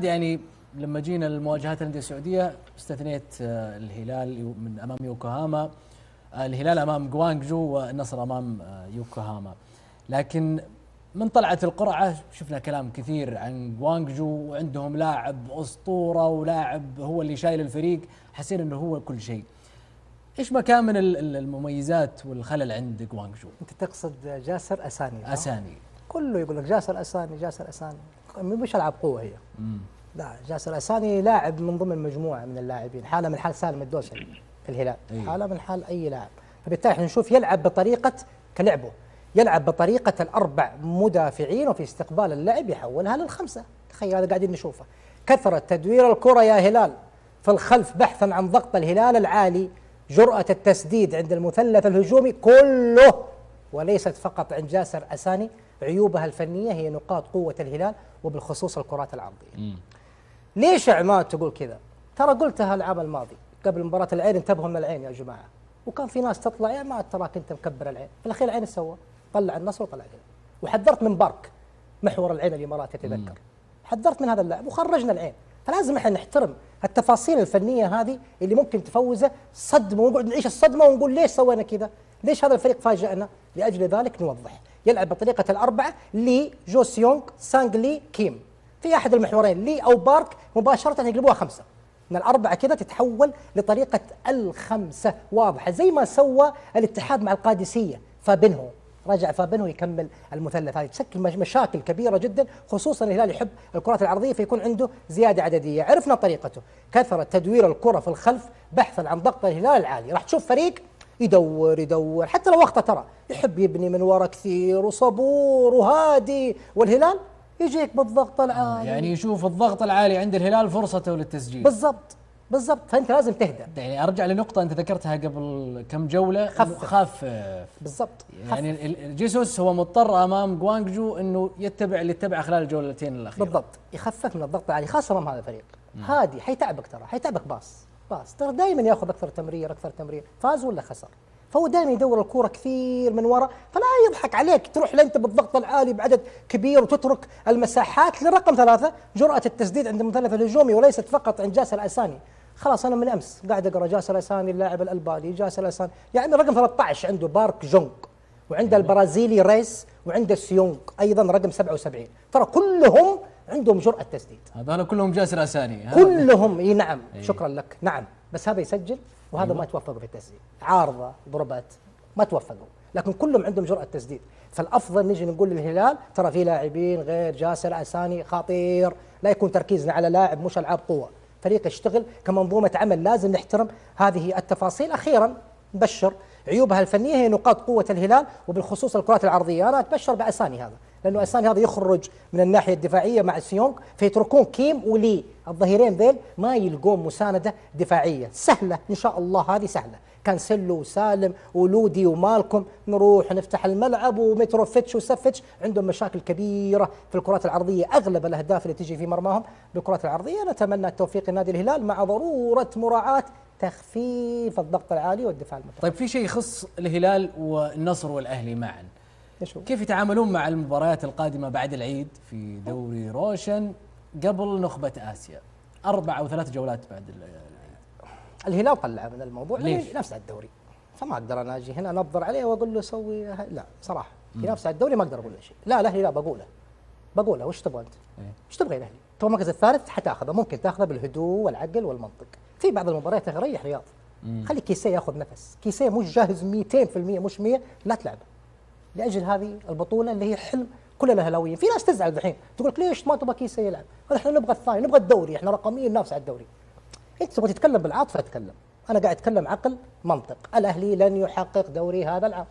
يعني لما جينا لمواجهات الأندية السعودية استثنيت الهلال من أمام يوكوهاما، الهلال أمام جوانججو والنصر أمام يوكوهاما. لكن من طلعة القرعة شفنا كلام كثير عن جوانججو، وعندهم لاعب أسطورة ولاعب هو اللي شايل الفريق، حسينا أنه هو كل شيء. إيش مكامن المميزات والخلل عند جوانججو؟ أنت تقصد جاسر أساني؟ أساني كله يقول لك جاسر أساني جاسر أساني، مش ألعاب قوة هي. لا، جاسر أساني لاعب من ضمن مجموعة من اللاعبين، حالة من حال سالم الدوسري في الهلال، حالة من حال أي لاعب. فبالتالي احنا نشوف يلعب بطريقة كلعبه، يلعب بطريقة الأربع مدافعين، وفي استقبال اللعب يحولها للخمسة. تخيل هذا قاعدين نشوفه. كثرة تدوير الكرة يا هلال في الخلف بحثا عن ضغط الهلال العالي، جرأة التسديد عند المثلث الهجومي كله، وليست فقط عند جاسر أساني. عيوبها الفنية هي نقاط قوة الهلال، وبالخصوص الكرات العرضية. ليش عماد تقول كذا؟ ترى قلتها العام الماضي قبل مباراة العين، انتبهوا من العين يا جماعة. وكان في ناس تطلع يا عماد تراك انت مكبر العين، في الأخير العين سوى طلع النصر وطلع الهلال. وحذرت من بارك محور العين الإمارات يتذكر، حذرت من هذا اللاعب وخرجنا العين. فلازم احنا نحترم التفاصيل الفنية هذه اللي ممكن تفوزه صدمة، ونقعد نعيش الصدمة ونقول ليش سوينا كذا؟ ليش هذا الفريق فاجأنا؟ لأجل ذلك نوضح. يلعب بطريقة الأربعة، لي جو سيونغ سانغلي كيم في أحد المحورين، لي أو بارك مباشرة يقلبوها خمسة. من الأربعة كذا تتحول لطريقة الخمسة واضحة، زي ما سوى الاتحاد مع القادسية. فابنهو رجع، فابنهو يكمل المثلث. هذه تشكل مشاكل كبيرة جدا، خصوصا الهلال يحب الكرات العرضية فيكون عنده زيادة عددية. عرفنا طريقته، كثرة تدوير الكرة في الخلف بحثا عن ضغط الهلال العالي. راح تشوف فريق يدور حتى لو وقته، ترى يحب يبني من وراء كثير وصبور وهادي، والهلال يجيك بالضغط العالي. يعني يشوف الضغط العالي عند الهلال فرصته للتسجيل. بالضبط. فانت لازم تهدى. يعني ارجع لنقطه انت ذكرتها قبل كم جوله، خاف بالضبط. يعني جيسوس هو مضطر امام جوانججو انه يتبع اللي اتبعه خلال الجولتين الاخيره. بالضبط، يخفف من الضغط العالي خاصه امام هذا الفريق. هادي حيتعبك، ترى حيتعبك باص ترى دائما ياخذ اكثر تمرير، فاز ولا خسر. فهو دائما يدور الكوره كثير من وراء، فلا يضحك عليك تروح انت بالضغط العالي بعدد كبير وتترك المساحات لرقم ثلاثة، جرأة التسديد عند المثلث الهجومي، وليست فقط عند جاسر أساني. خلاص أنا من أمس قاعد أقرأ جاسر أساني اللاعب الألباني، جاسر أساني يعني رقم 13 عنده بارك جونغ، وعنده البرازيلي ريس، وعنده سيونغ أيضا رقم 77. ترى كلهم عندهم جرأة تسديد. هذول كلهم جاسر أساني كلهم. اي نعم. شكرا لك. نعم، بس هذا يسجل وهذا ما توفقوا في التسديد، عارضة ضربات ما توفقوا، لكن كلهم عندهم جرأة تسديد. فالأفضل نجي نقول للهلال ترى في لاعبين غير جاسر أساني خطير، لا يكون تركيزنا على لاعب مش ألعاب قوة. فريق يشتغل كمنظومة عمل، لازم نحترم هذه التفاصيل. أخيرا نبشر عيوبها الفنية هي نقاط قوة الهلال، وبالخصوص الكرات العرضية. أنا أتبشر بأساني هذا، لأنه أساني هذا يخرج من الناحية الدفاعية مع سيونغ، فيتركون كيم ولي الظهيرين ذيل ما يلقون مساندة دفاعية سهلة. إن شاء الله هذه سهلة. كانسيلو وسالم ولودي ومالكم نروح نفتح الملعب، ومتروفيتش وسفيتش عندهم مشاكل كبيرة في الكرات العرضية. أغلب الأهداف اللي تجي في مرماهم بالكرات العرضية. نتمنى التوفيق لنادي الهلال مع ضرورة مراعاة تخفيف الضغط العالي والدفاع المتقدم. طيب في شيء يخص الهلال والنصر والأهلي معا، كيف يتعاملون مع المباريات القادمة بعد العيد في دوري روشن قبل نخبة آسيا؟ 4 أو 3 جولات بعد العيد. الهلال طلع من الموضوع ليش؟ نفس الدوري، فما اقدر انا اجي هنا انظر عليه واقول له سوي. لا صراحه في نفس الدوري ما اقدر اقول له شيء. لا الاهلي لا بقوله وش تبغى انت؟ وش تبغى الاهلي؟ تو المركز الثالث حتاخذه، ممكن تاخذه بالهدوء والعقل والمنطق. في بعض المباريات ريح رياض، خلي كيسيه ياخذ نفس. كيسيه مش جاهز 200% مش 100، لا تلعبه لاجل هذه البطوله اللي هي حلم كل الاهلاويين. في ناس تزعل الحين تقول لك ليش ما تبغى كيسيه يلعب؟ احنا نبغى الثاني، نبغى الدوري، احنا رقميين ننافس على الدوري. انت تبغى تتكلم بالعاطفه اتكلم، انا قاعد اتكلم عقل منطق. الاهلي لن يحقق دوري هذا العام.